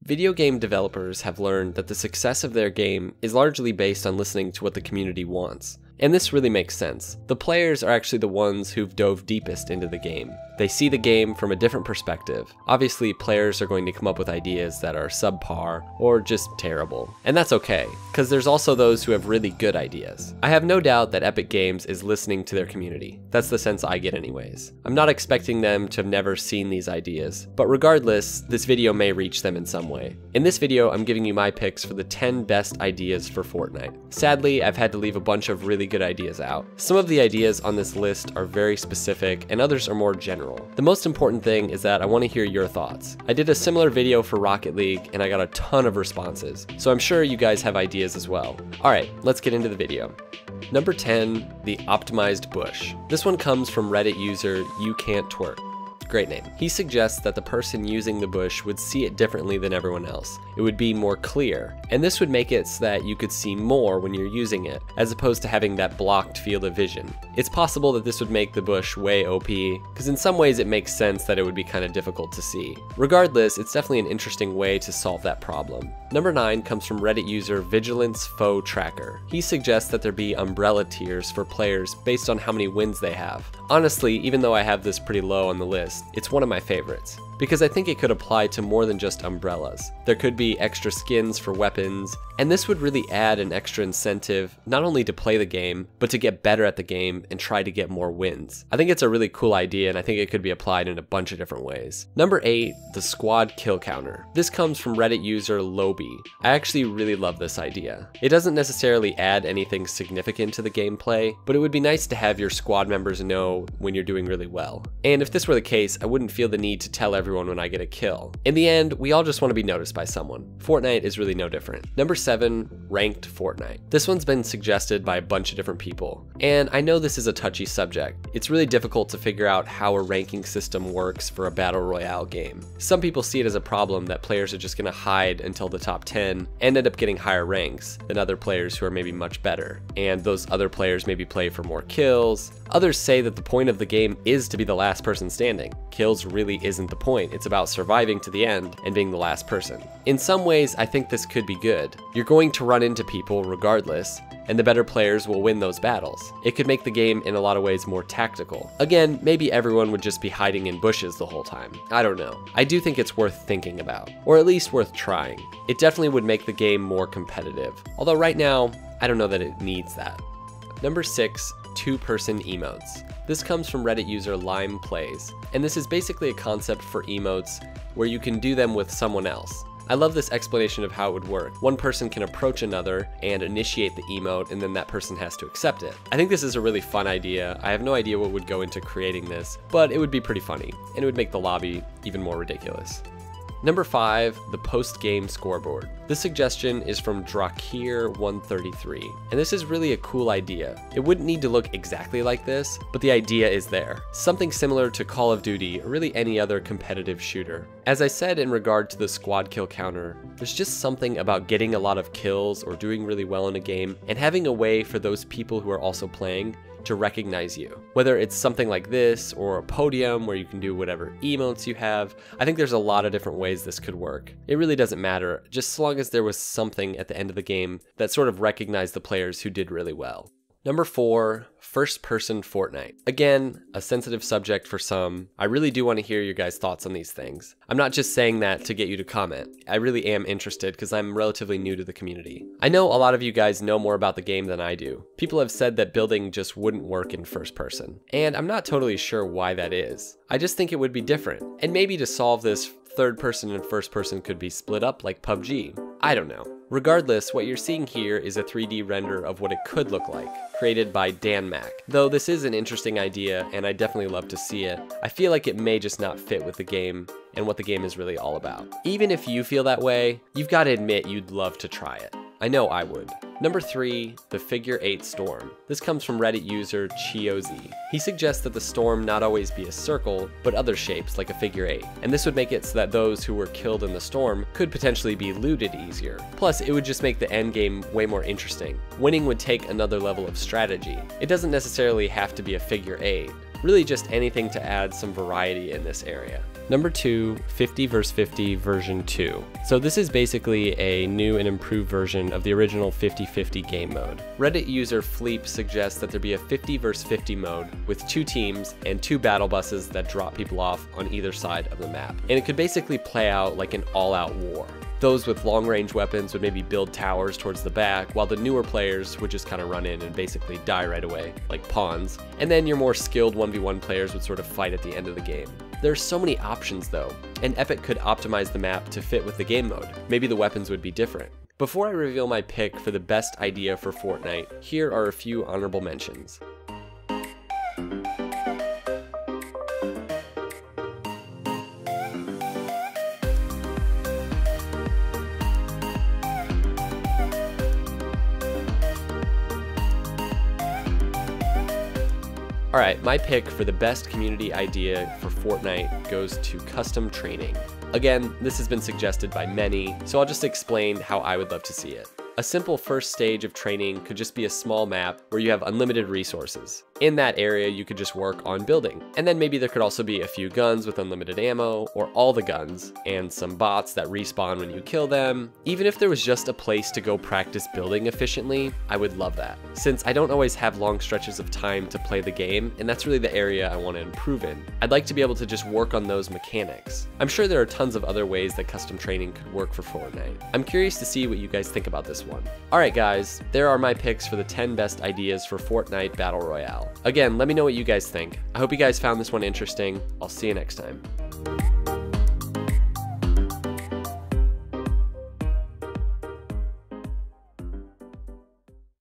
Video game developers have learned that the success of their game is largely based on listening to what the community wants. And this really makes sense. The players are actually the ones who've dove deepest into the game. They see the game from a different perspective. Obviously, players are going to come up with ideas that are subpar or just terrible. And that's okay, because there's also those who have really good ideas. I have no doubt that Epic Games is listening to their community. That's the sense I get anyways. I'm not expecting them to have never seen these ideas, but regardless, this video may reach them in some way. In this video, I'm giving you my picks for the 10 best ideas for Fortnite. Sadly, I've had to leave a bunch of really good ideas out. Some of the ideas on this list are very specific and others are more general. The most important thing is that I want to hear your thoughts. I did a similar video for Rocket League and I got a ton of responses, so I'm sure you guys have ideas as well. Alright, let's get into the video. Number 10, the optimized bush. This one comes from Reddit user You Can't Twerk. Great name. He suggests that the person using the bush would see it differently than everyone else. It would be more clear, and this would make it so that you could see more when you're using it, as opposed to having that blocked field of vision. It's possible that this would make the bush way OP, because in some ways it makes sense that it would be kind of difficult to see. Regardless, it's definitely an interesting way to solve that problem. Number 9 comes from Reddit user Vigilance Foe Tracker. He suggests that there be umbrella tiers for players based on how many wins they have. Honestly, even though I have this pretty low on the list, it's one of my favorites, because I think it could apply to more than just umbrellas. There could be extra skins for weapons, and this would really add an extra incentive not only to play the game, but to get better at the game and try to get more wins. I think it's a really cool idea and I think it could be applied in a bunch of different ways. Number 8, the squad kill counter. This comes from Reddit user Lobi. I actually really love this idea. It doesn't necessarily add anything significant to the gameplay, but it would be nice to have your squad members know when you're doing really well. And if this were the case, I wouldn't feel the need to tell everyone when I get a kill. In the end, we all just want to be noticed by someone. Fortnite is really no different. Number 7, ranked Fortnite. This one's been suggested by a bunch of different people, and I know this is a touchy subject. It's really difficult to figure out how a ranking system works for a battle royale game. Some people see it as a problem that players are just going to hide until the top 10 and end up getting higher ranks than other players who are maybe much better, and those other players maybe play for more kills. Others say that the point of the game is to be the last person standing. Kills really isn't the point. It's about surviving to the end and being the last person. In some ways, I think this could be good. You're going to run into people regardless, and the better players will win those battles. It could make the game in a lot of ways more tactical. Again, maybe everyone would just be hiding in bushes the whole time. I don't know. I do think it's worth thinking about, or at least worth trying. It definitely would make the game more competitive. Although right now, I don't know that it needs that. Number 6, two-person emotes. This comes from Reddit user Lime Plays, and this is basically a concept for emotes where you can do them with someone else. I love this explanation of how it would work. One person can approach another and initiate the emote, and then that person has to accept it. I think this is a really fun idea. I have no idea what would go into creating this, but it would be pretty funny, and it would make the lobby even more ridiculous. Number 5, the post-game scoreboard. This suggestion is from Drakir133, and this is really a cool idea. It wouldn't need to look exactly like this, but the idea is there. Something similar to Call of Duty, or really any other competitive shooter. As I said in regard to the squad kill counter, there's just something about getting a lot of kills or doing really well in a game, and having a way for those people who are also playing to recognize you. Whether it's something like this or a podium where you can do whatever emotes you have, I think there's a lot of different ways this could work. It really doesn't matter, just as long as there was something at the end of the game that sort of recognized the players who did really well. Number 4, first-person Fortnite. Again, a sensitive subject for some. I really do want to hear your guys' thoughts on these things. I'm not just saying that to get you to comment. I really am interested because I'm relatively new to the community. I know a lot of you guys know more about the game than I do. People have said that building just wouldn't work in first person, and I'm not totally sure why that is. I just think it would be different, and maybe to solve this, third person and first person could be split up like PUBG. I don't know. Regardless, what you're seeing here is a 3D render of what it could look like, created by Dan Mac. Though this is an interesting idea, and I definitely love to see it, I feel like it may just not fit with the game and what the game is really all about. Even if you feel that way, you've got to admit you'd love to try it. I know I would. Number 3, the figure 8 storm. This comes from Reddit user Chiozi. He suggests that the storm not always be a circle, but other shapes like a figure 8. And this would make it so that those who were killed in the storm could potentially be looted easier. Plus, it would just make the end game way more interesting. Winning would take another level of strategy. It doesn't necessarily have to be a figure 8. Really just anything to add some variety in this area. Number 2, 50 vs 50 version 2. So this is basically a new and improved version of the original 50-50 game mode. Reddit user FLuuMP suggests that there be a 50 vs 50 mode with 2 teams and 2 battle buses that drop people off on either side of the map. And it could basically play out like an all-out war. Those with long-range weapons would maybe build towers towards the back, while the newer players would just kind of run in and basically die right away, like pawns. And then your more skilled 1v1 players would sort of fight at the end of the game. There's so many options though, and Epic could optimize the map to fit with the game mode. Maybe the weapons would be different. Before I reveal my pick for the best idea for Fortnite, here are a few honorable mentions. Alright, my pick for the best community idea for Fortnite goes to custom training. Again, this has been suggested by many, so I'll just explain how I would love to see it. A simple first stage of training could just be a small map where you have unlimited resources. In that area, you could just work on building. And then maybe there could also be a few guns with unlimited ammo, or all the guns, and some bots that respawn when you kill them. Even if there was just a place to go practice building efficiently, I would love that. Since I don't always have long stretches of time to play the game, and that's really the area I want to improve in, I'd like to be able to just work on those mechanics. I'm sure there are tons of other ways that custom training could work for Fortnite. I'm curious to see what you guys think about this one. Alright guys, there are my picks for the 10 best ideas for Fortnite Battle Royale. Again, let me know what you guys think. I hope you guys found this one interesting. I'll see you next time.